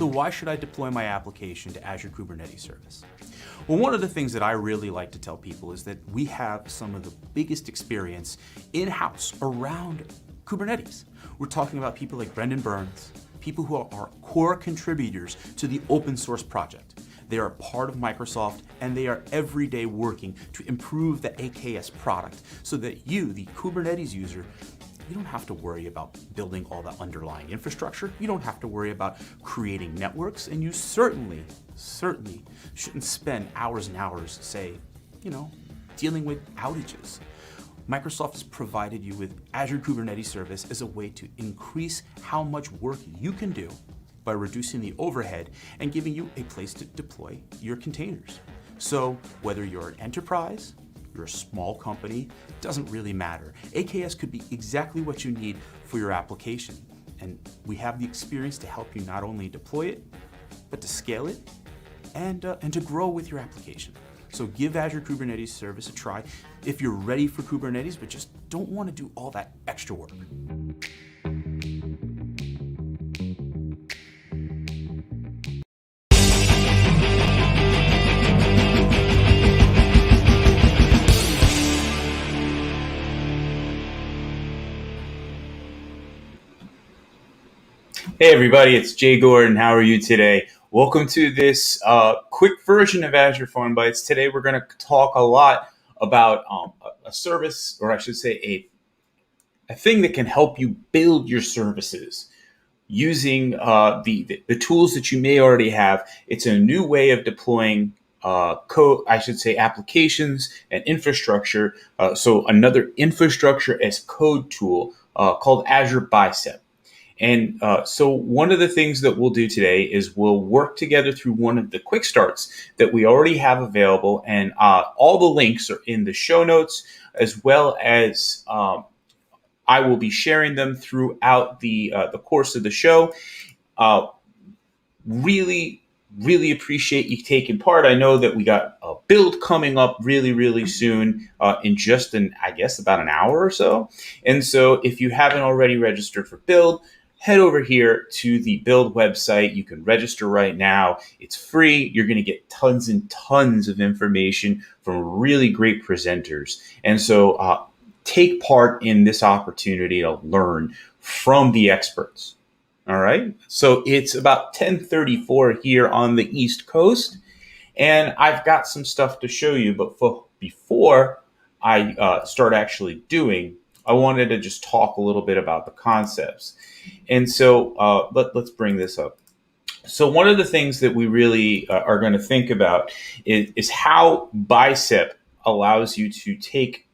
So why should I deploy my application to Azure Kubernetes Service? Well, one of the things that I really like to tell people is that we have some of the biggest experience in-house around Kubernetes. We're talking about people like Brendan Burns, people who are core contributors to the open source project. They are part of Microsoft and they are every day working to improve the AKS product so that you, the Kubernetes user, you don't have to worry about building all the underlying infrastructure. You don't have to worry about creating networks, and you certainly shouldn't spend hours and hours, dealing with outages. Microsoft has provided you with Azure Kubernetes Service as a way to increase how much work you can do by reducing the overhead and giving you a place to deploy your containers. So whether you're an enterprise, you're a small company, doesn't really matter. AKS could be exactly what you need for your application. And we have the experience to help you not only deploy it, but to scale it and to grow with your application. So give Azure Kubernetes Service a try if you're ready for Kubernetes, but just don't want to do all that extra work. Hey everybody, it's Jay Gordon. How are you today? Welcome to this quick version of AzureFunBytes. Today we're going to talk a lot about a service, or I should say a thing that can help you build your services using the tools that you may already have. It's a new way of deploying applications and infrastructure. So another infrastructure as code tool called Azure Bicep. And so one of the things that we'll do today is we'll work together through one of the quick starts that we already have available. And all the links are in the show notes, as well as I will be sharing them throughout the course of the show. Really appreciate you taking part. I know that we got a build coming up really soon in just about an hour or so. And so if you haven't already registered for build, head over here to the build website. You can register right now. It's free. You're going to get tons and tons of information from really great presenters. And so take part in this opportunity to learn from the experts. All right. So it's about 10:34 here on the East Coast, and I've got some stuff to show you. But before I start actually doing, I wanted to just talk a little bit about the concepts. And so let's bring this up. So one of the things that we really are going to think about is how Bicep allows you to take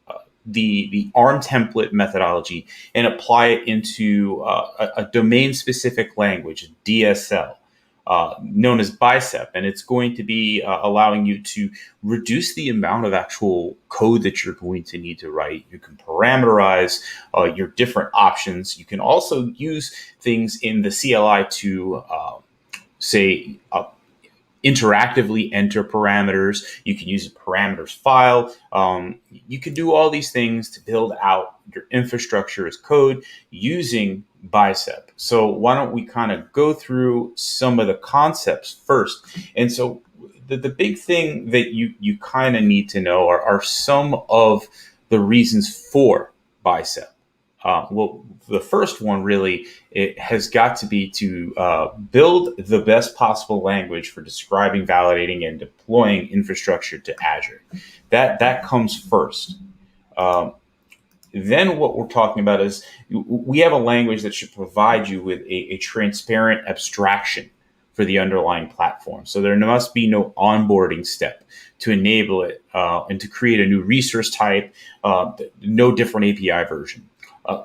the ARM template methodology and apply it into a domain-specific language, DSL, known as Bicep. And it's going to be allowing you to reduce the amount of actual code that you're going to need to write. You can parameterize your different options. You can also use things in the CLI to, interactively enter parameters. You can use a parameters file. You can do all these things to build out your infrastructure as code using Bicep. So why don't we kind of go through some of the concepts first? And so the big thing that you kind of need to know are some of the reasons for Bicep. Well, the first one really, it has got to be to build the best possible language for describing, validating, and deploying infrastructure to Azure. That comes first. Then what we're talking about is we have a language that should provide you with a transparent abstraction for the underlying platform. So there must be no onboarding step to enable it and to create a new resource type, no different API version.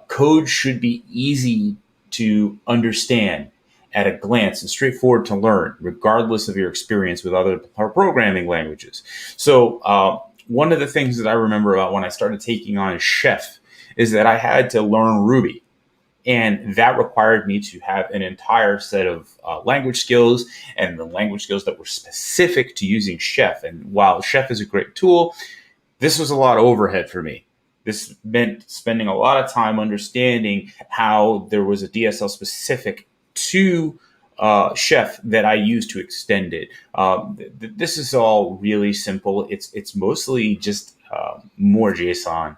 Code should be easy to understand at a glance and straightforward to learn, regardless of your experience with other programming languages. So one of the things that I remember about when I started taking on Chef is that I had to learn Ruby. And that required me to have an entire set of language skills and the language skills that were specific to using Chef. And while Chef is a great tool, this was a lot of overhead for me. This meant spending a lot of time understanding how there was a DSL specific to chef that I use to extend it. This is all really simple. It's mostly just more JSON.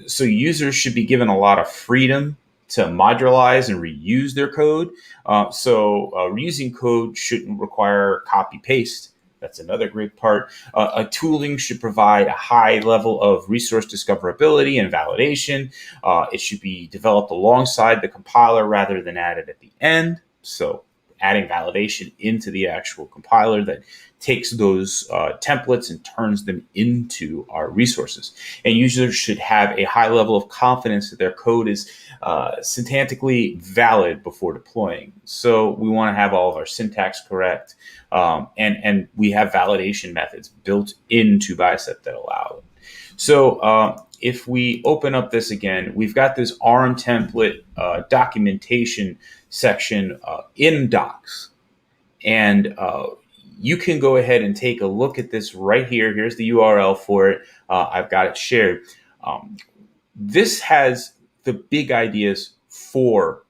So users should be given a lot of freedom to modularize and reuse their code. Reusing code shouldn't require copy paste. That's another great part. A tooling should provide a high level of resource discoverability and validation. It should be developed alongside the compiler rather than added at the end. So adding validation into the actual compiler that takes those templates and turns them into our resources. And users should have a high level of confidence that their code is syntactically valid before deploying. So we want to have all of our syntax correct, and we have validation methods built into Bicep that allow it. So if we open up this again, we've got this ARM template documentation section in Docs. And you can go ahead and take a look at this right here. Here's the URL for it. I've got it shared. This has the big ideas for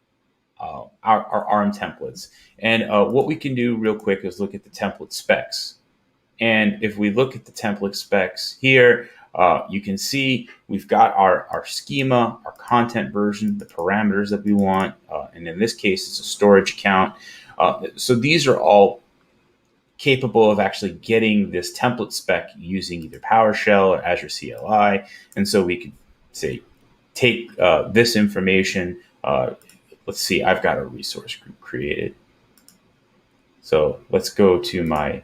our ARM templates. And what we can do real quick is look at the template specs. And if we look at the template specs here, you can see we've got our schema, our content version, the parameters that we want. And in this case, it's a storage account. So these are all capable of actually getting this template spec using either PowerShell or Azure CLI. And so we could say, take this information. Let's see, I've got a resource group created. So let's go to my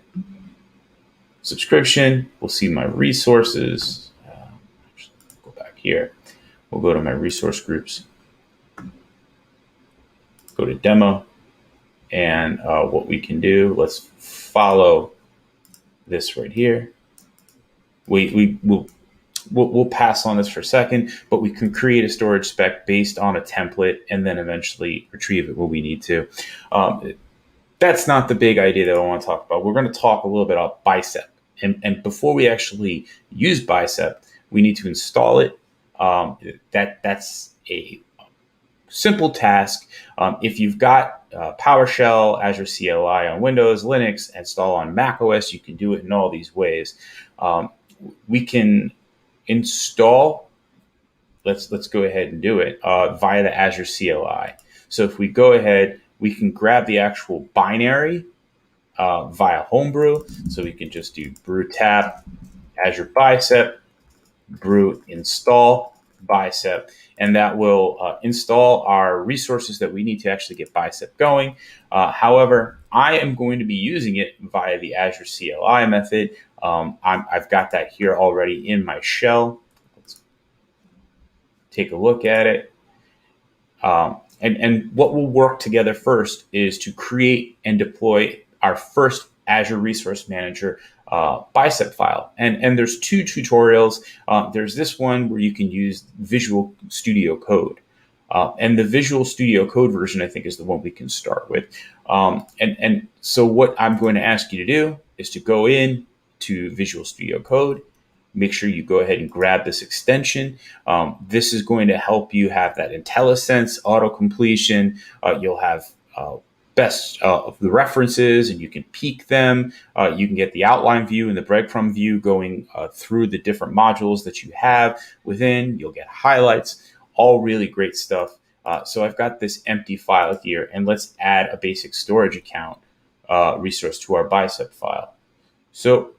subscription. We'll see my resources. Actually, go back here. We'll go to my resource groups. Go to demo. And what we can do, let's follow this right here. We'll pass on this for a second, but we can create a storage spec based on a template and then eventually retrieve it when we need to. That's not the big idea that I want to talk about. We're going to talk a little bit about Bicep. And before we actually use Bicep, we need to install it. That's a simple task. If you've got PowerShell, Azure CLI on Windows, Linux, install on macOS, you can do it in all these ways. We can install, let's go ahead and do it via the Azure CLI. So if we go ahead, we can grab the actual binary via Homebrew. So we can just do brew tap, Azure Bicep, brew install Bicep, and that will install our resources that we need to actually get Bicep going. However, I am going to be using it via the Azure CLI method. I've got that here already in my shell. Let's take a look at it. And what will work together first is to create and deploy our first Azure Resource Manager Bicep file. And there's two tutorials. There's this one where you can use Visual Studio Code. And the Visual Studio Code version, I think, is the one we can start with. And so what I'm going to ask you to do is to go in to Visual Studio Code. Make sure you go ahead and grab this extension. This is going to help you have that IntelliSense auto-completion. You'll have best of the references, and you can peek them. You can get the outline view and the breadcrumb view going through the different modules that you have within. You'll get highlights, all really great stuff. So I've got this empty file here, and let's add a basic storage account resource to our Bicep file. So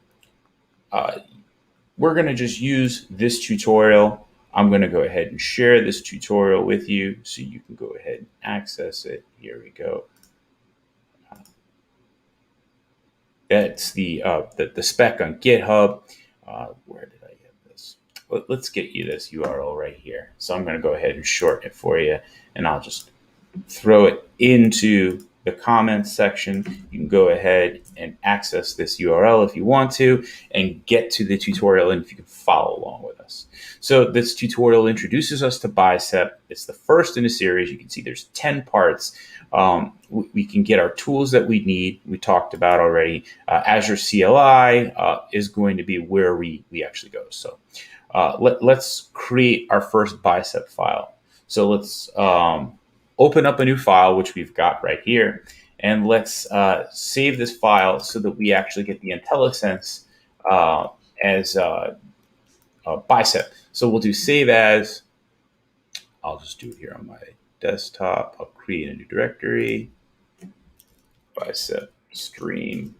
we're going to just use this tutorial. I'm going to go ahead and share this tutorial with you so you can go ahead and access it. Here we go. That's the spec on GitHub. Where did I get this? Let's get you this URL right here. So I'm going to go ahead and shorten it for you, and I'll just throw it into the comments section. You can go ahead and access this URL if you want to and get to the tutorial, and if you can follow along with us. So this tutorial introduces us to Bicep. It's the first in a series. You can see there's 10 parts. We can get our tools that we need. We talked about already. Azure CLI is going to be where we actually go. So let's create our first Bicep file. So let's open up a new file, which we've got right here, and let's save this file so that we actually get the IntelliSense as Bicep. So we'll do save as. I'll just do it here on my desktop. I'll create a new directory, Bicep stream.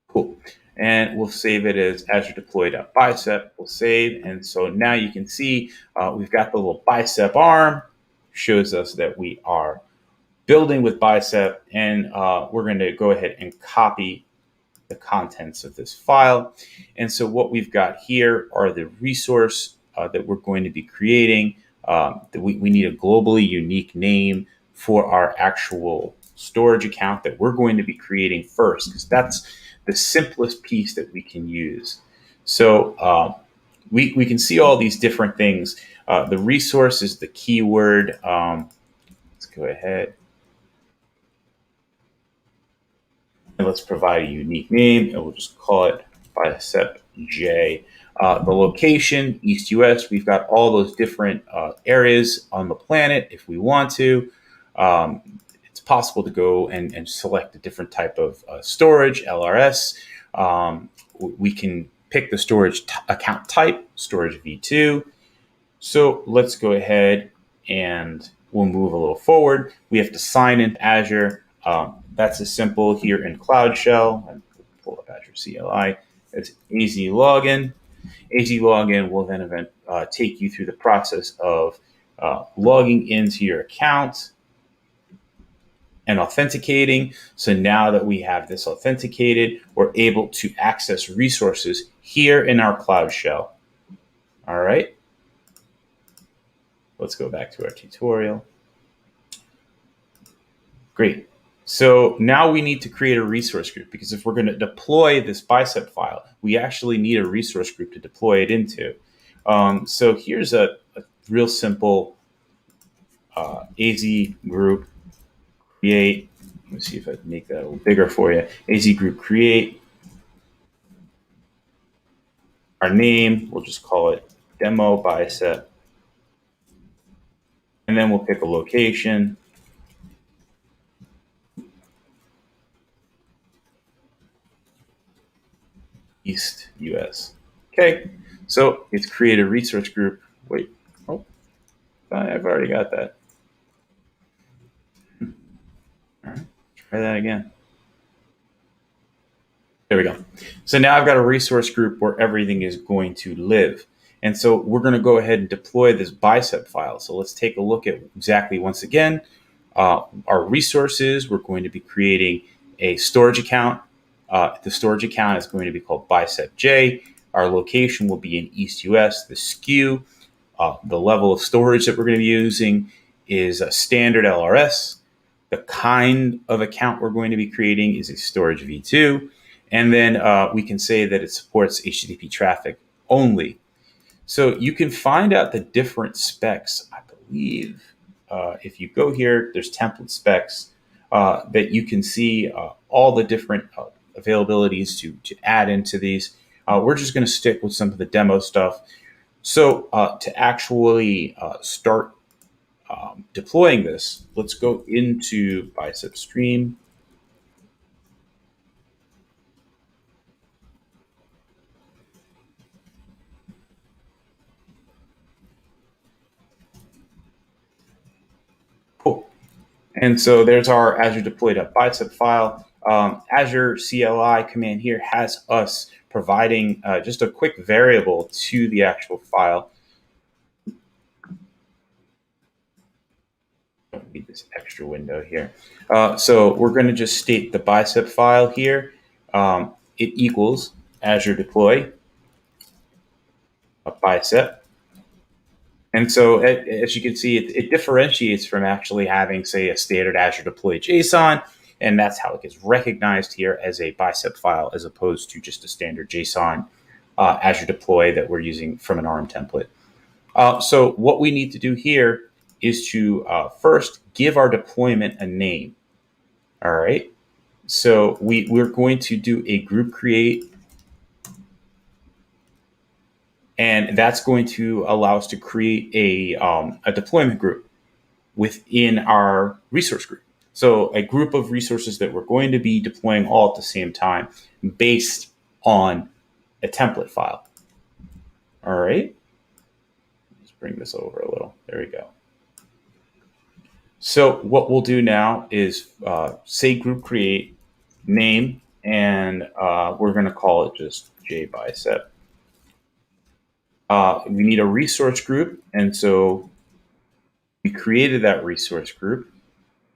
Cool. And we'll save it as Azure deploy.bicep. We'll save. And so now you can see we've got the little bicep arm, shows us that we are building with Bicep. And we're going to go ahead and copy the contents of this file. And so what we've got here are the resource that we're going to be creating. We need a globally unique name for our actual storage account that we're going to be creating first, because that's the simplest piece that we can use. So we can see all these different things. The resource is the keyword. Let's go ahead. And let's provide a unique name, and we'll just call it Bicep J. The location, East US, we've got all those different areas on the planet if we want to. It's possible to go and select a different type of storage, LRS. We can pick the storage account type, storage V2. So let's go ahead and we'll move a little forward. We have to sign into Azure. That's as simple here in Cloud Shell. And pull up Azure CLI. It's AZ login. AZ login will then take you through the process of logging into your account and authenticating. So now that we have this authenticated, we're able to access resources here in our Cloud Shell. All right. Let's go back to our tutorial. Great. So now we need to create a resource group, because if we're going to deploy this Bicep file, we actually need a resource group to deploy it into. So here's a real simple AZ group create. Let me see if I can make that a little bigger for you. AZ group create. Our name, we'll just call it demo Bicep. And then we'll pick a location. East US. Okay, so it's create a resource group. Wait, oh, I've already got that. All right, try that again. There we go. So now I've got a resource group where everything is going to live. And so we're going to go ahead and deploy this Bicep file. So let's take a look at exactly, once again, our resources. We're going to be creating a storage account. The storage account is going to be called Bicep J. Our location will be in East US. The SKU, the level of storage that we're going to be using is a standard LRS. The kind of account we're going to be creating is a storage V2. And then we can say that it supports HTTP traffic only. So you can find out the different specs, I believe. If you go here, there's template specs that you can see all the different availabilities to add into these. We're just going to stick with some of the demo stuff. So to actually start deploying this, let's go into Bicep Stream. Cool. And so there's our Azure deploy.bicep file. Azure CLI command here has us providing just a quick variable to the actual file. Don't need this extra window here. So we're going to just state the Bicep file here. It equals Azure deploy a Bicep. And so as you can see, it differentiates from actually having, say, a standard Azure deploy JSON. And that's how it gets recognized here as a Bicep file, as opposed to just a standard JSON Azure deploy that we're using from an ARM template. So what we need to do here is to first give our deployment a name. All right. So we're going to do a group create. And that's going to allow us to create a deployment group within our resource group. So a group of resources that we're going to be deploying all at the same time based on a template file. All right. Let's bring this over a little. There we go. So what we'll do now is say group create, name, and we're going to call it just JBicep. We need a resource group, and so we created that resource group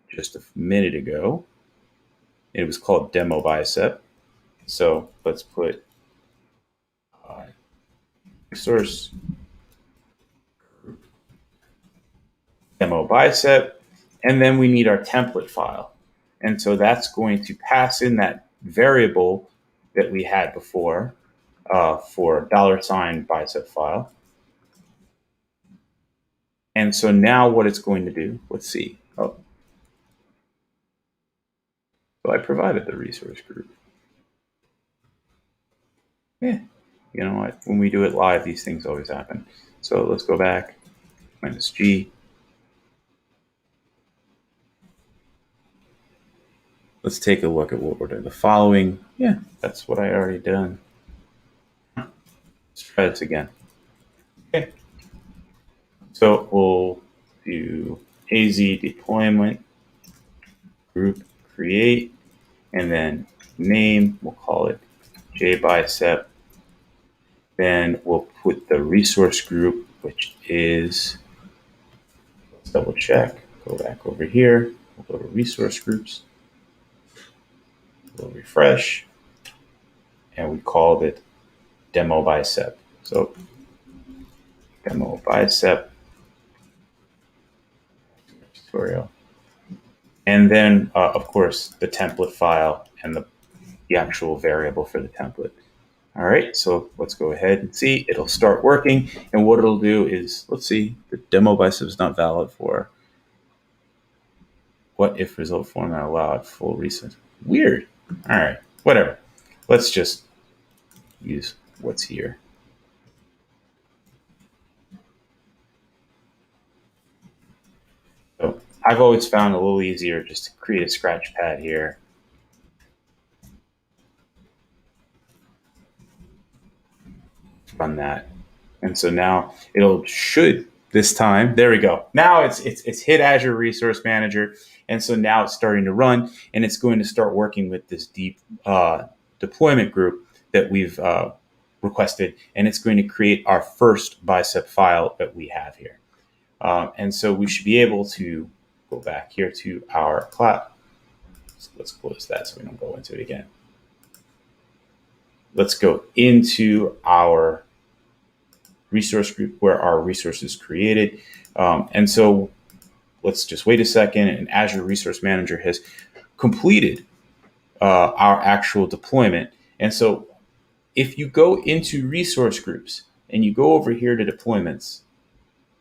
just a minute ago. It was called Demo Bicep. So let's put resource group Demo Bicep, and then we need our template file. And so that's going to pass in that variable that we had before for $bicep file. And so now what it's going to do, let's see. Oh, so I provided the resource group. Yeah, you know what? When we do it live, these things always happen. So let's go back, -G. Let's take a look at what we're doing. The following, yeah, that's what I already done. Let's try this again. Okay. So we'll do AZ deployment group create, and then name, we'll call it JBicep. Then we'll put the resource group, which is, let's double check, go back over here, we'll go to resource groups, we'll refresh, and we called it Demo Bicep. So Demo Bicep tutorial. And then, of course, the template file and the actual variable for the template. All right, so let's go ahead and see. It'll start working. And what it'll do is, let's see, the Demo Bicep is not valid for what if result format allowed full reset. Weird. All right, whatever. Let's just use what's here. So I've always found it a little easier just to create a scratch pad here. Run that. And so now should this time, there we go. Now it's hit Azure Resource Manager. And so now it's starting to run, and it's going to start working with this deep deployment group that we've requested. And it's going to create our first Bicep file that we have here. And so we should be able to go back here to our cloud. So let's close that so we don't go into it again. Let's go into our resource group where our resource is created. And so let's just wait a second, and Azure Resource Manager has completed our actual deployment. And so if you go into resource groups and you go over here to deployments,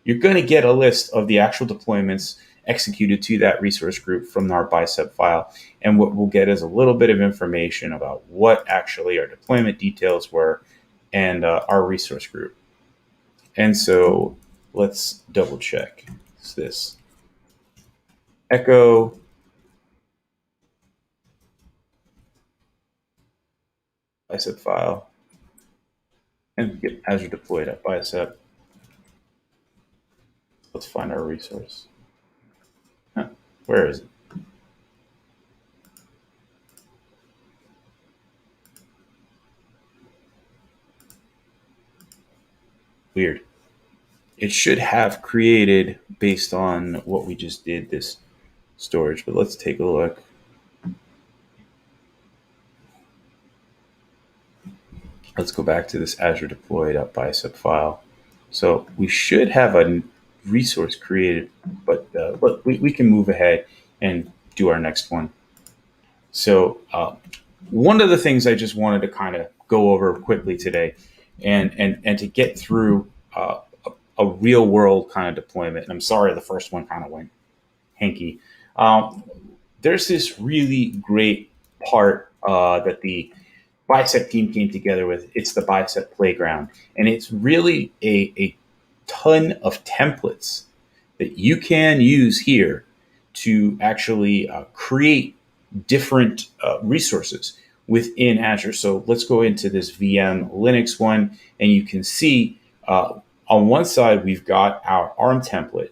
you're going to get a list of the actual deployments executed to that resource group from our Bicep file. And what we'll get is a little bit of information about what actually our deployment details were and our resource group. And so let's double check. It's this echo Bicep file and get Azure deployed at Bicep. Let's find our resource. Huh, where is it? Weird. It should have created based on what we just did, this storage, but let's take a look. Let's go back to this Azure deployed.bicep file. So we should have a resource created, but we can move ahead and do our next one. So one of the things I just wanted to kind of go over quickly today and to get through a real world kind of deployment. And I'm sorry, the first one kind of went hanky. There's this really great part that the Bicep team came together with. It's the Bicep Playground. And it's really a ton of templates that you can use here to actually create different resources within Azure. So let's go into this VM Linux one, and you can see on one side, we've got our ARM template.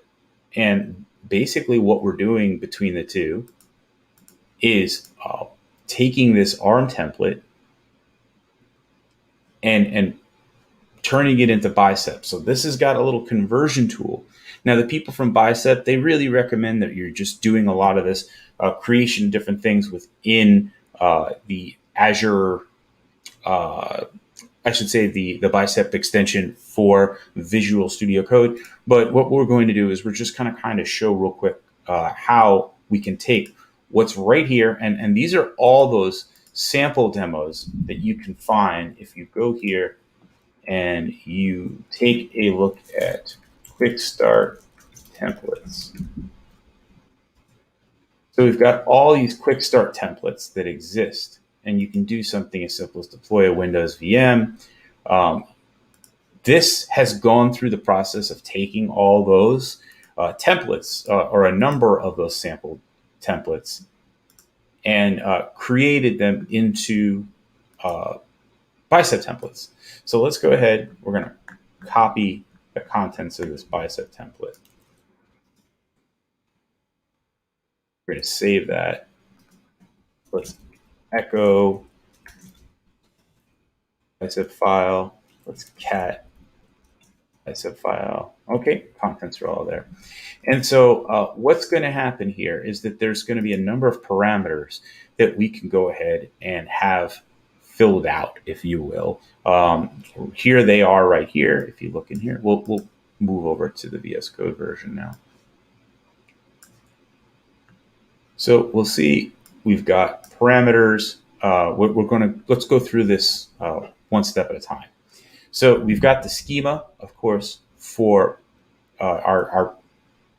And basically what we're doing between the two is taking this ARM template and turning it into Bicep. So this has got a little conversion tool. Now, the people from Bicep, they really recommend that you're just doing a lot of this creation of different things within the Azure, I should say the Bicep extension for Visual Studio Code. But what we're going to do is we're just kind of show real quick how we can take what's right here. And these are all those sample demos that you can find if you go here and you take a look at quickstart templates. So we've got all these quickstart templates that exist, and you can do something as simple as deploy a Windows VM. This has gone through the process of taking all those templates or a number of those sample templates and created them into Bicep templates. So let's go ahead. We're going to copy the contents of this Bicep template. We're going to save that. Let's echo Bicep file. Let's cat Bicep file. Okay, contents are all there. And so what's going to happen here is that there's going to be a number of parameters that we can go ahead and have filled out, if you will. Here they are right here. If you look in here, we'll move over to the VS Code version now. So we'll see we've got parameters. Let's go through this one step at a time. So we've got the schema, of course, for our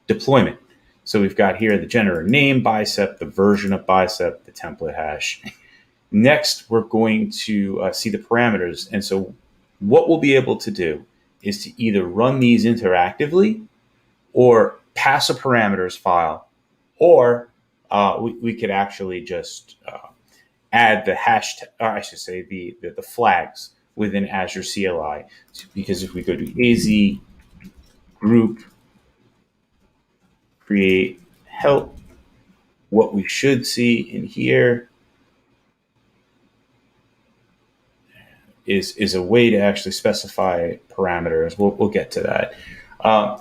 deployment. So we've got here the generator name Bicep, the version of Bicep, the template hash. Next, we're going to see the parameters. And so what we'll be able to do is to either run these interactively or pass a parameters file, or we could actually just add the hash, I should say the flags within Azure CLI. Because if we go to AZ group create help, what we should see in here is a way to actually specify parameters. We'll get to that.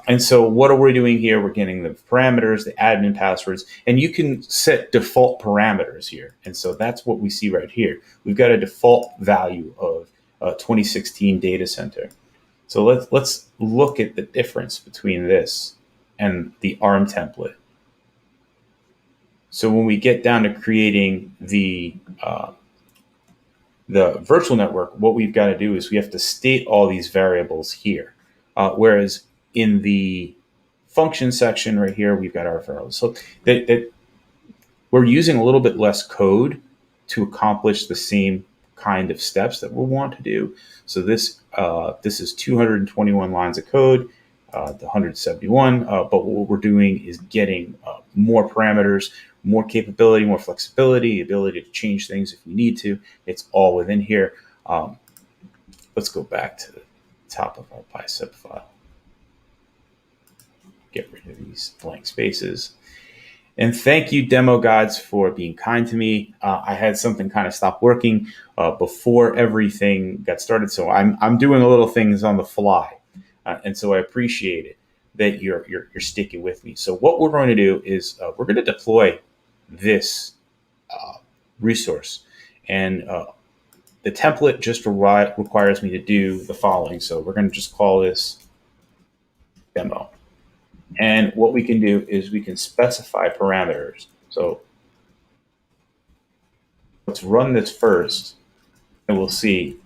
And so what are we doing here? We're getting the parameters, the admin passwords, and you can set default parameters here. And so that's what we see right here. We've got a default value of 2016 data center. So let's look at the difference between this and the ARM template. So when we get down to creating the virtual network, what we've got to do is we have to state all these variables here. Whereas in the function section right here, we've got our variables. So that we're using a little bit less code to accomplish the same kind of steps that we'll want to do. So this is 221 lines of code, the 171. But what we're doing is getting more parameters, more capability, more flexibility, the ability to change things if you need to. It's all within here. Let's go back to the top of our Bicep file. Get rid of these blank spaces. And thank you, demo gods, for being kind to me. I had something kind of stop working before everything got started, so I'm doing a little things on the fly, and so I appreciate it that you're sticking with me. So what we're going to do is we're going to deploy this resource, and the template just requires me to do the following. So we're going to just call this demo. And what we can do is we can specify parameters. So let's run this first, and we'll see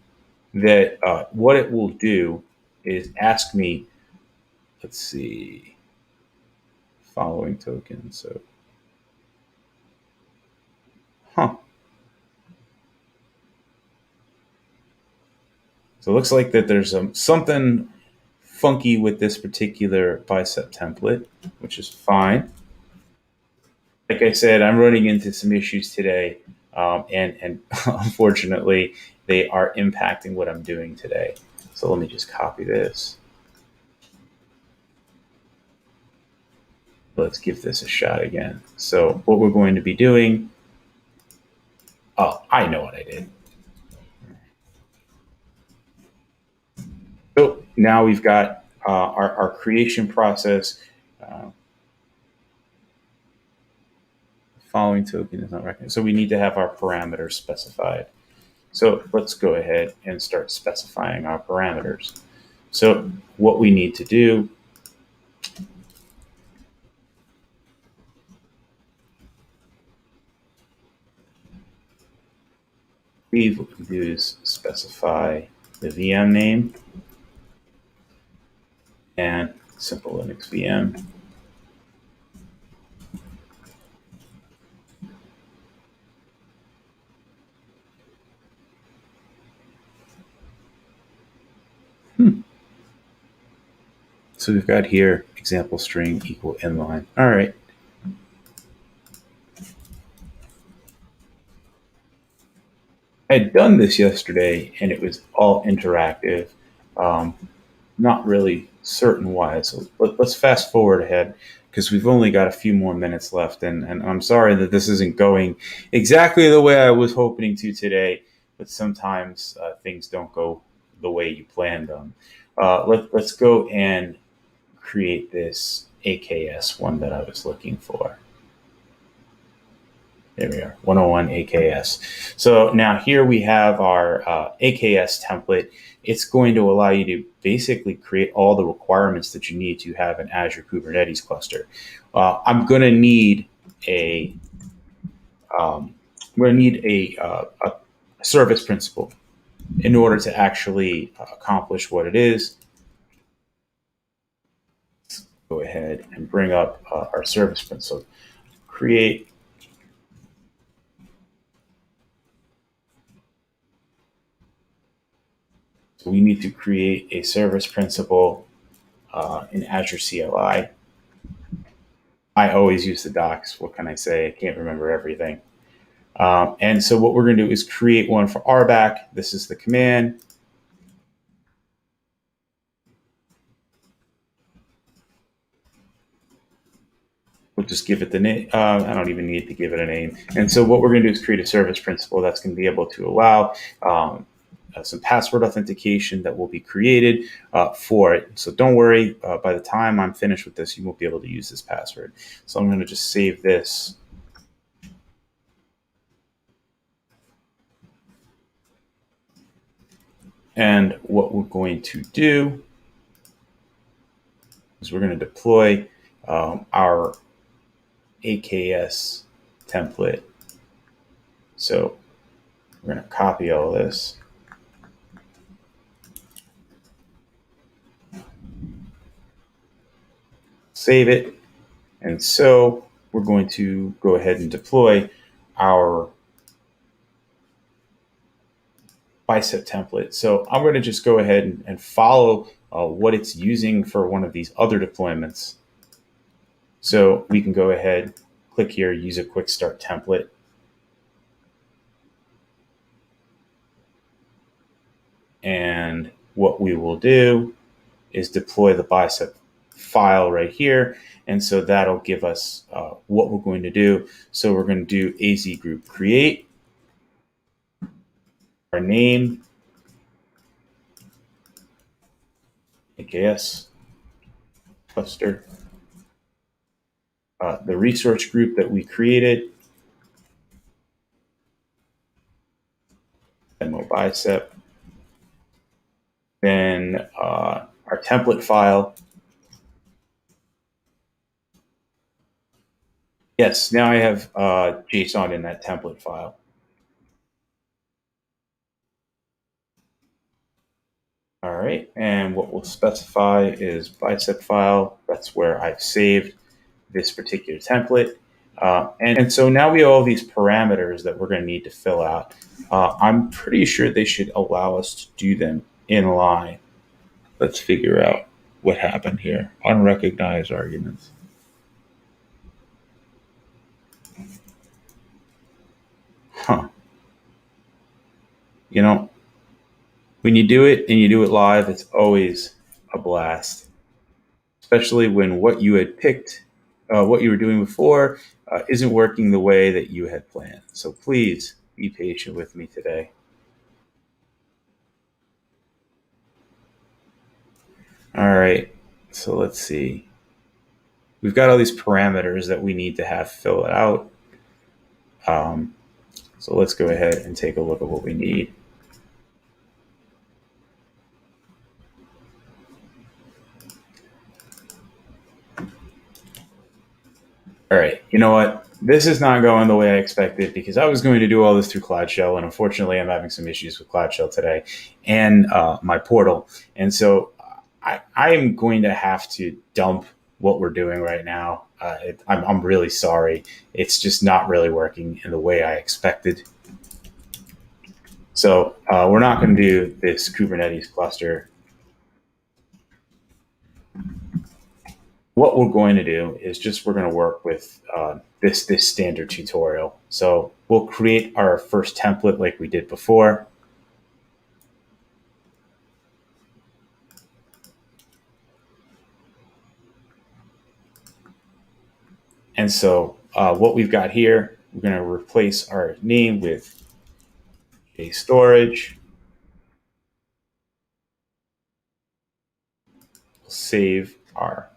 that what it will do is ask me, let's see, following token. So, So it looks like that there's something funky with this particular Bicep template, which is fine. Like I said, I'm running into some issues today, and unfortunately, they are impacting what I'm doing today. So let me just copy this. Let's give this a shot again. So what we're going to be doing, oh, I know what I did. So now we've got our creation process. Following token is not recognized. So we need to have our parameters specified. So let's go ahead and start specifying our parameters. So what we need to do what we do is specify the VM name and simple Linux VM. So we've got here example string equal inline. All right. I had done this yesterday and it was all interactive. Not really certain why. So let's fast forward ahead because we've only got a few more minutes left. And I'm sorry that this isn't going exactly the way I was hoping to today, but sometimes things don't go the way you planned them. Let's go and create this AKS one that I was looking for. There we are, 101 AKS. So now here we have our AKS template. It's going to allow you to basically create all the requirements that you need to have an Azure Kubernetes cluster. I'm going to need a service principal in order to actually accomplish what it is. Let's go ahead and bring up our service principal. Create. So we need to create a service principal in Azure CLI. I always use the docs. What can I say? I can't remember everything. And so what we're going to do is create one for RBAC. This is the command. We'll just give it the name. I don't even need to give it a name. And so what we're going to do is create a service principal that's going to be able to allow some password authentication that will be created for it. So don't worry, by the time I'm finished with this, you won't be able to use this password. So I'm going to just save this. And what we're going to do is we're going to deploy our AKS template. So we're going to copy all this. Save it. And so we're going to go ahead and deploy our Bicep template. So I'm going to just go ahead and follow what it's using for one of these other deployments. So we can go ahead, click here, use a quick start template. And what we will do is deploy the Bicep file right here. And so that'll give us what we're going to do. So we're going to do AZ group create, our name, AKS cluster, the resource group that we created, demo Bicep, then our template file. Yes, now I have JSON in that template file. All right, and what we'll specify is Bicep file. That's where I've saved this particular template. And so now we have all these parameters that we're going to need to fill out. I'm pretty sure they should allow us to do them in line. Let's figure out what happened here. Unrecognized arguments. Huh. You know, when you do it and you do it live, it's always a blast, especially when what you had picked, what you were doing before, isn't working the way that you had planned. So please be patient with me today. All right, so let's see. We've got all these parameters that we need to have fill it out. So let's go ahead and take a look at what we need. All right, you know what? This is not going the way I expected because I was going to do all this through Cloud Shell, and unfortunately I'm having some issues with Cloud Shell today and my portal. And so I am going to have to dump what we're doing right now. I'm really sorry. It's just not really working in the way I expected. So we're not going to do this Kubernetes cluster. What we're going to do is we're going to work with this standard tutorial. So we'll create our first template like we did before. And so what we've got here, we're going to replace our name with storage. We'll save our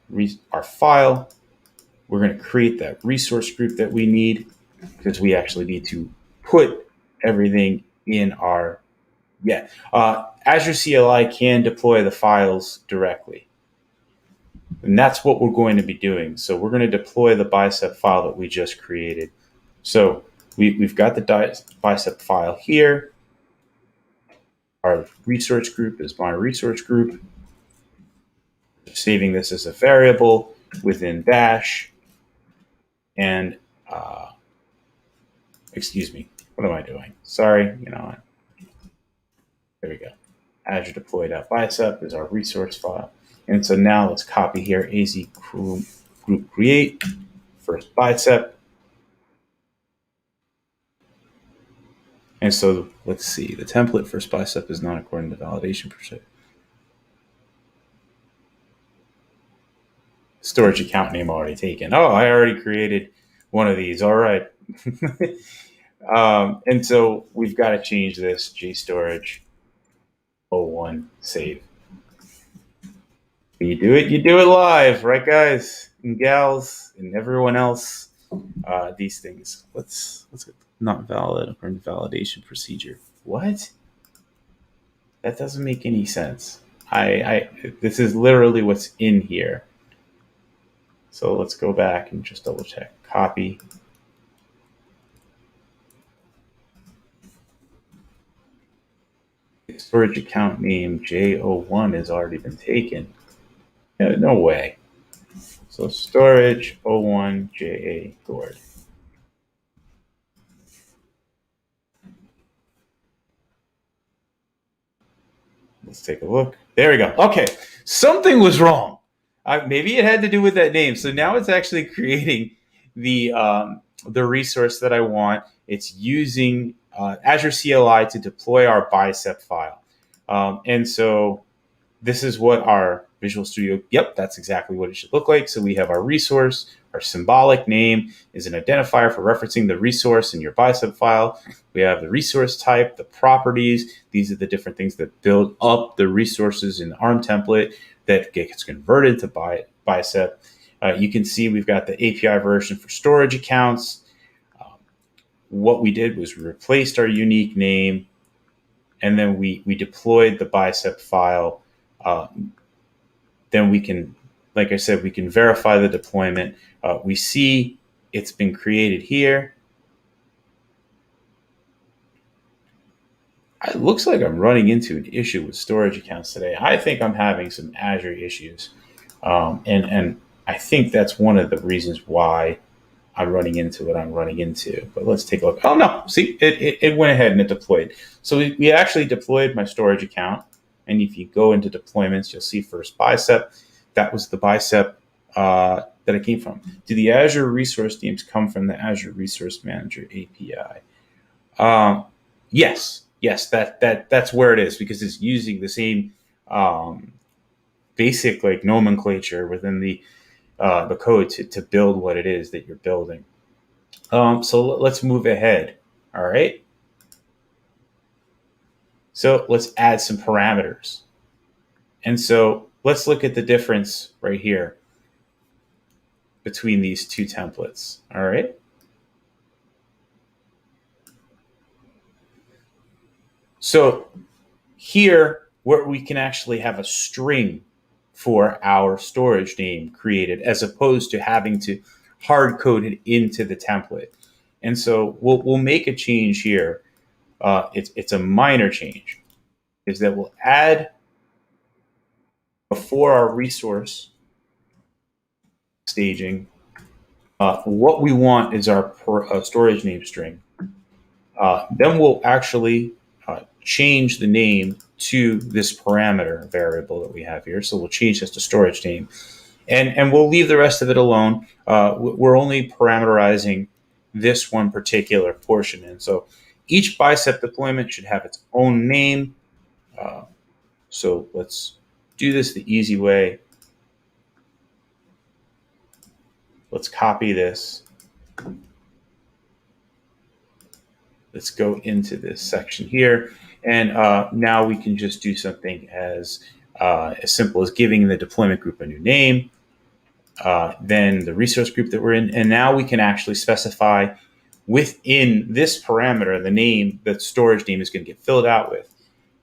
file. We're going to create that resource group that we need because we actually need to put everything in our, Azure CLI can deploy the files directly. And that's what we're going to be doing. So we're going to deploy the Bicep file that we just created. So we've got the Bicep file here. Our resource group is my resource group. Saving this as a variable within dash. And, excuse me, what am I doing? Sorry, you know what? There we go. Azure deploy.bicep is our resource file. And so now let's copy here, AZ group create, first Bicep. And so let's see, the template first Bicep is not according to validation per se. Storage account name already taken. Oh, I already created one of these. All right. And so we've got to change this JStorage 01 save. When you do it live, right, guys and gals and everyone else. These things. Let's not valid according to validation procedure. What? That doesn't make any sense. This is literally what's in here. So let's go back and just double check. Copy. Storage account name J01 has already been taken. No way. So storage 01 JA stored. Let's take a look. There we go. Okay, something was wrong. Maybe it had to do with that name. So now it's actually creating the resource that I want. It's using Azure CLI to deploy our Bicep file. And so this is what our Visual Studio, that's exactly what it should look like. So we have our resource, our symbolic name is an identifier for referencing the resource in your Bicep file. We have the resource type, the properties. These are the different things that build up the resources in the ARM template that gets converted to Bicep. You can see we've got the API version for storage accounts. What we did was we replaced our unique name, and then we deployed the Bicep file. Then we can, like I said, we can verify the deployment. We see it's been created here. It looks like I'm running into an issue with storage accounts today. I think I'm having some Azure issues. And I think that's one of the reasons why I'm running into what I'm running into. But let's take a look. Oh, no. See, it went ahead and it deployed. So we actually deployed my storage account. And if you go into deployments, you'll see first Bicep. That was the Bicep that it came from. Do the Azure resource names come from the Azure Resource Manager API? Yes, that's where it is, because it's using the same basic like nomenclature within the code to build what it is that you're building. So let's move ahead. All right. So let's add some parameters. And so let's look at the difference right here between these two templates. All right. So here, where we can actually have a string for our storage name created, as opposed to having to hard code it into the template. And so we'll make a change here. It's a minor change, is that we'll add before our resource staging. What we want is our storage name string. Then we'll actually change the name to this parameter variable that we have here. So we'll change this to storage name, and we'll leave the rest of it alone. We're only parameterizing this one particular portion. And so each Bicep deployment should have its own name. So let's do this the easy way. Let's copy this. Let's go into this section here. And now we can just do something as simple as giving the deployment group a new name, then the resource group that we're in. And now we can actually specify within this parameter the name that storage name is going to get filled out with.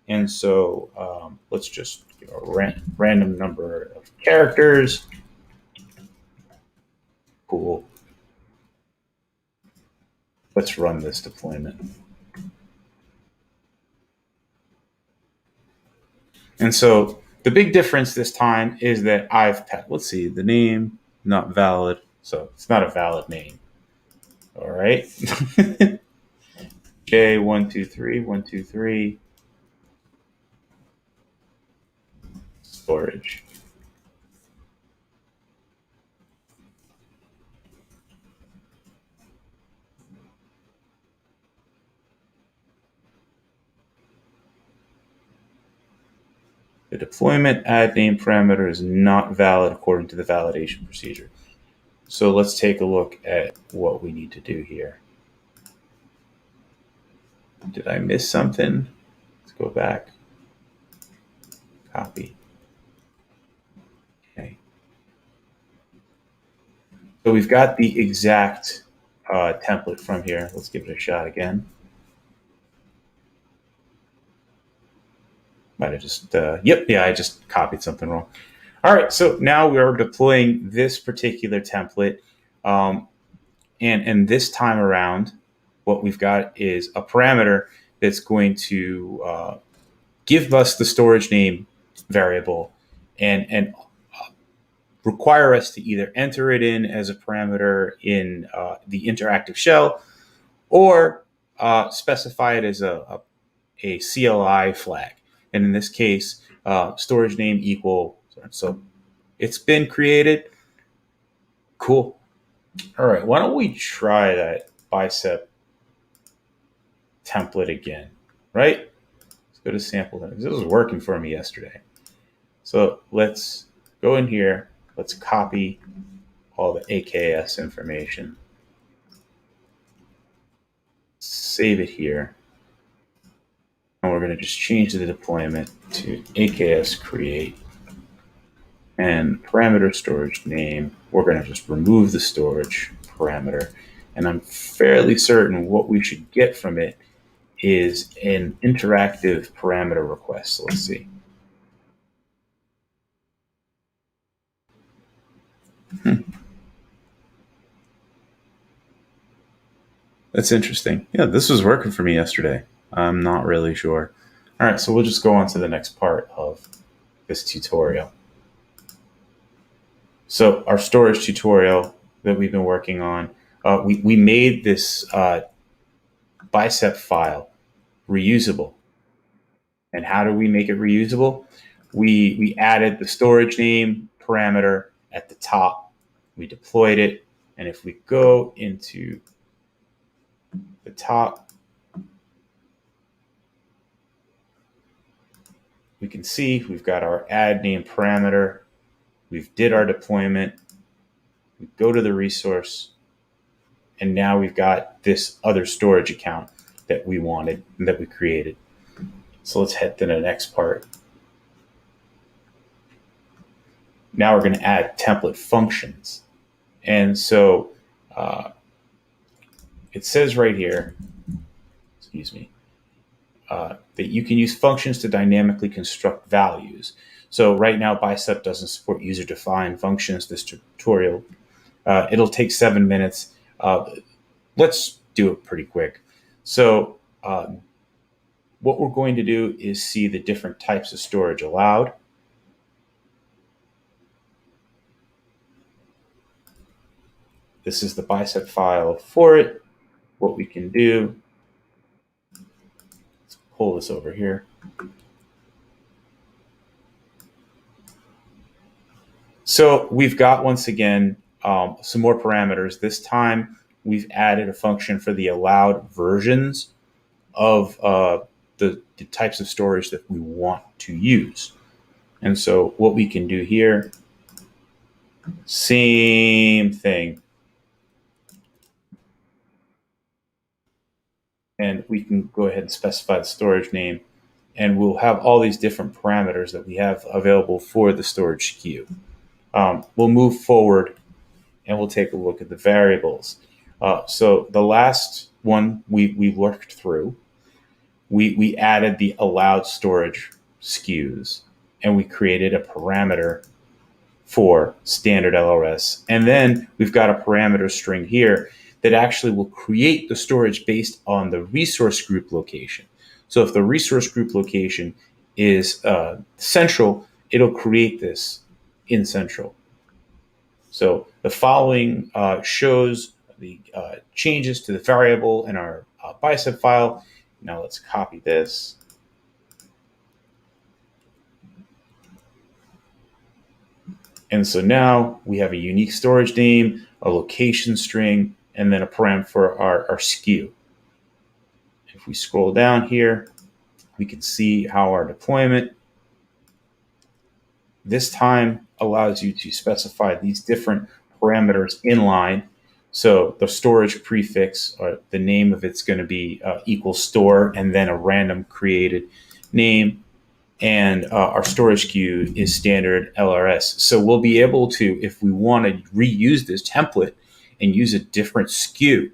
And so let's just give a random number of characters. Cool. Let's run this deployment. And so the big difference this time is that let's see, the name, not valid. So it's not a valid name. All right. J123, storage. The deployment add name parameter is not valid according to the validation procedure. So let's take a look at what we need to do here. Did I miss something? Let's go back. Copy. Okay. So we've got the exact template from here. Let's give it a shot again. Might have just, I just copied something wrong. All right, so now we are deploying this particular template. And this time around, what we've got is a parameter that's going to give us the storage name variable and require us to either enter it in as a parameter in the interactive shell or specify it as a CLI flag. And in this case, storage name equal. So it's been created. Cool. All right, why don't we try that Bicep template again, right? Let's go to sample. This was working for me yesterday. So let's go in here. Let's copy all the AKS information. Save it here. And we're going to just change the deployment to AKS create. And parameter storage name, we're going to just remove the storage parameter. And I'm fairly certain what we should get from it is an interactive parameter request. So let's see. That's interesting. Yeah, this was working for me yesterday. I'm not really sure. All right, so we'll just go on to the next part of this tutorial. So our storage tutorial that we've been working on, we made this Bicep file reusable. And how do we make it reusable? We added the storage name parameter at the top. We deployed it. And if we go into the top, we can see we've got our add name parameter. We've did our deployment. We go to the resource. And now we've got this other storage account that we wanted and that we created. So let's head to the next part. Now we're going to add template functions. And so it says right here, excuse me, that you can use functions to dynamically construct values. So right now, Bicep doesn't support user-defined functions, this tutorial. It'll take 7 minutes. Let's do it pretty quick. So what we're going to do is see the different types of storage allowed. This is the Bicep file for it. What we can do, let's pull this over here. So we've got, once again, some more parameters. This time, we've added a function for the allowed versions of the types of storage that we want to use. And so what we can do here, same thing. And we can go ahead and specify the storage name, and we'll have all these different parameters that we have available for the storage queue. We'll move forward and we'll take a look at the variables. So the last one we worked through, we added the allowed storage SKUs, and we created a parameter for standard LRS. And then we've got a parameter string here that actually will create the storage based on the resource group location. So if the resource group location is central, it'll create this in central. So the following shows the changes to the variable in our Bicep file. Now let's copy this. And so now we have a unique storage name, a location string, and then a param for our SKU. If we scroll down here, we can see how our deployment this time allows you to specify these different parameters inline. So the storage prefix, or the name of it's going to be equals store, and then a random created name. And our storage queue is standard LRS. So we'll be able to, if we want to reuse this template and use a different SKU,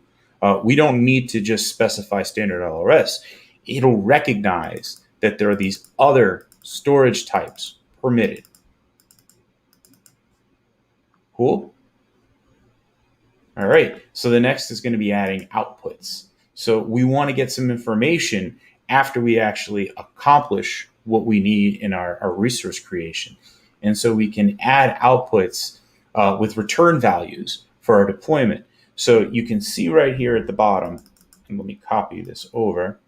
we don't need to just specify standard LRS. It'll recognize that there are these other storage types permitted. Cool? All right, so the next is going to be adding outputs. So we want to get some information after we actually accomplish what we need in our resource creation. And so we can add outputs with return values for our deployment. So you can see right here at the bottom, and let me copy this over.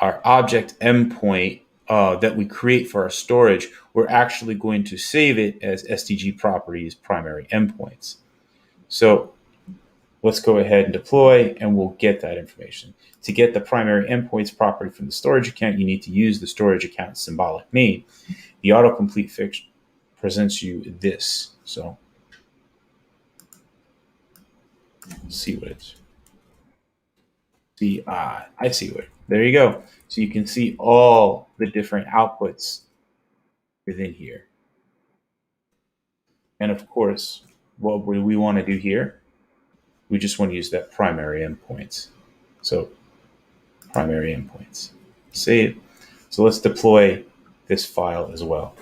Our object endpoint that we create for our storage, we're actually going to save it as STG properties primary endpoints. So let's go ahead and deploy, and we'll get that information. To get the primary endpoints property from the storage account, you need to use the storage account symbolic name. The autocomplete fix presents you this. So let's see what it's. See, I see what. There you go. So you can see all the different outputs within here. And of course, what we want to do here, we just want to use that primary endpoints. So primary endpoints. Save. So let's deploy this file as well.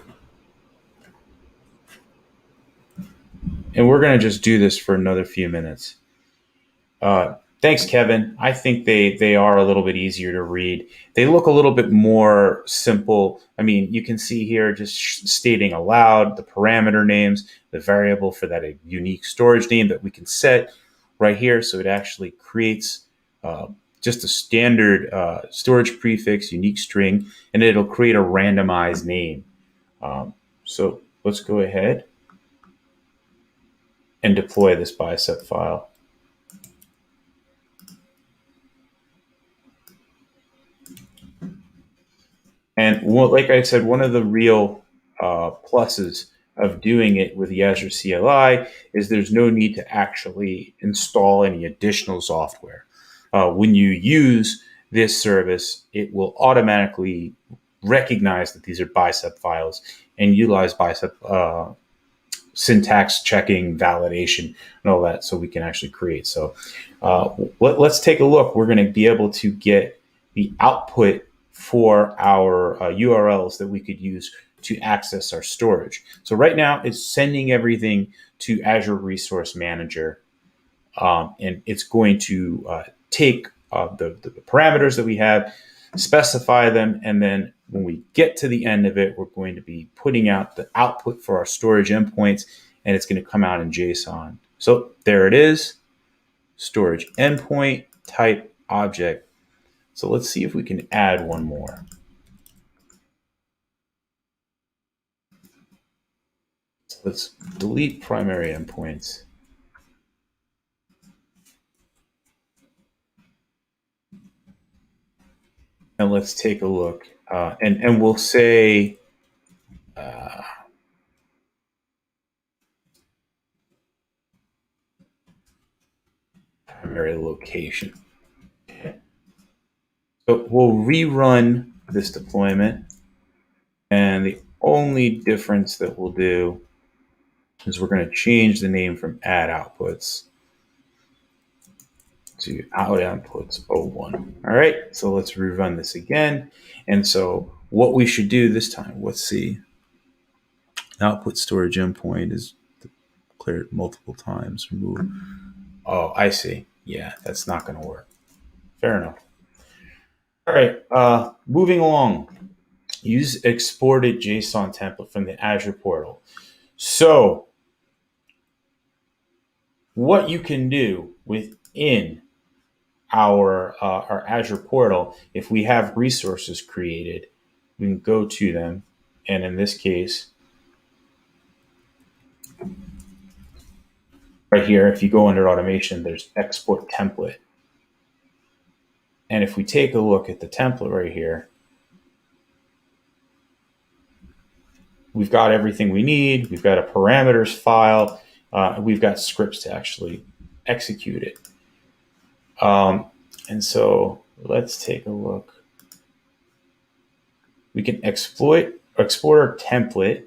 And we're going to just do this for another few minutes. Thanks, Kevin. I think they are a little bit easier to read. They look a little bit more simple. I mean, you can see here just stating aloud the parameter names, the variable for that unique storage name that we can set right here. So it actually creates just a standard storage prefix, unique string, and it'll create a randomized name. So let's go ahead and deploy this Bicep file. And like I said, one of the real pluses of doing it with the Azure CLI is there's no need to actually install any additional software. When you use this service, it will automatically recognize that these are Bicep files and utilize Bicep syntax checking, validation, and all that, so we can actually create. So let's take a look. We're going to be able to get the output for our URLs that we could use to access our storage. So right now it's sending everything to Azure Resource Manager, and it's going to take the parameters that we have, specify them, and then when we get to the end of it, we're going to be putting out the output for our storage endpoints, and it's going to come out in JSON. So there it is, storage endpoint type object. So let's see if we can add one more. So let's delete primary endpoints. And let's take a look. And we'll say primary location. So we'll rerun this deployment. And the only difference that we'll do is we're going to change the name from add outputs to out outputs 01. All right, so let's rerun this again. And so what we should do this time, let's see. Output storage endpoint is declared multiple times. Remove. Oh, I see. Yeah, that's not going to work. Fair enough. All right, moving along. Use exported JSON template from the Azure portal. So what you can do within our Azure portal, if we have resources created, we can go to them. And in this case, right here, if you go under automation, there's export template. And if we take a look at the template right here, we've got everything we need. We've got a parameters file. We've got scripts to actually execute it. And so let's take a look. We can export our template,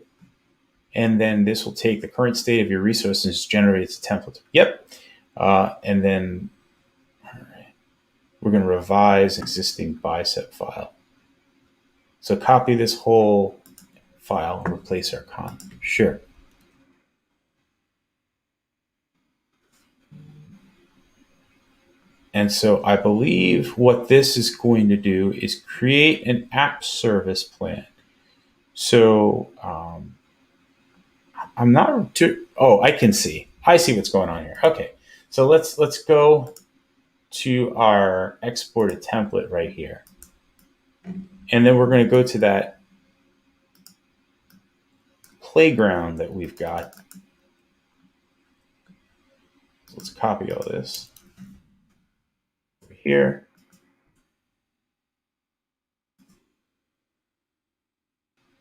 and then this will take the current state of your resources, generates a template. Yep. And then we're going to revise existing Bicep file. So copy this whole file and replace our con. Sure. And so I believe what this is going to do is create an app service plan. So I'm not too, oh, I can see. I see what's going on here. Okay. So let's go to our exported template right here. And then we're going to go to that playground that we've got. So let's copy all this over here.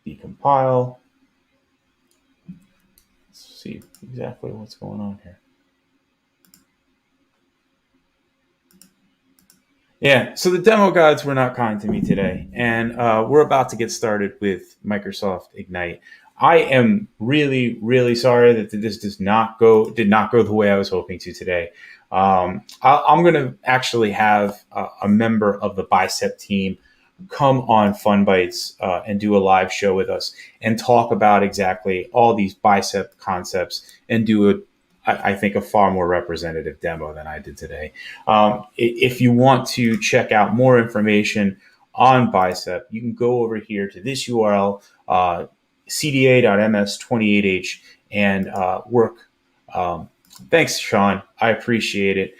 Decompile. Let's see exactly what's going on here. Yeah, so the demo gods were not kind to me today, and we're about to get started with Microsoft Ignite. I am really, really sorry that this did not go the way I was hoping to today. I'm going to actually have a member of the Bicep team come on FunBytes and do a live show with us and talk about exactly all these Bicep concepts and do I think a far more representative demo than I did today. If you want to check out more information on Bicep, you can go over here to this URL, cda.ms28h, and work. Thanks, Sean. I appreciate it.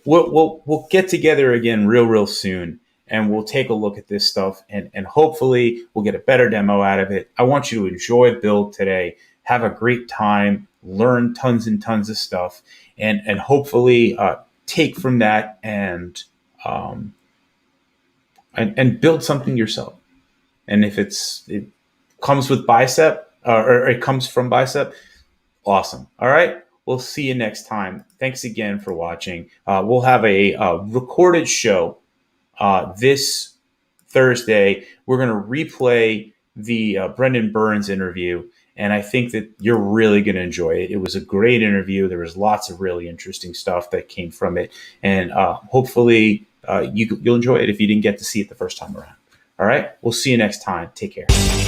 we'll get together again real soon, and we'll take a look at this stuff, and hopefully we'll get a better demo out of it. I want you to enjoy build today, have a great time, learn tons and tons of stuff, and hopefully take from that and build something yourself. And if it comes with Bicep or it comes from Bicep, awesome. All right. We'll see you next time. Thanks again for watching. We'll have a recorded show this Thursday. We're going to replay the Brendan Burns interview, and I think that you're really going to enjoy it. It was a great interview. There was lots of really interesting stuff that came from it, and hopefully you'll enjoy it if you didn't get to see it the first time around. All right. We'll see you next time. Take care.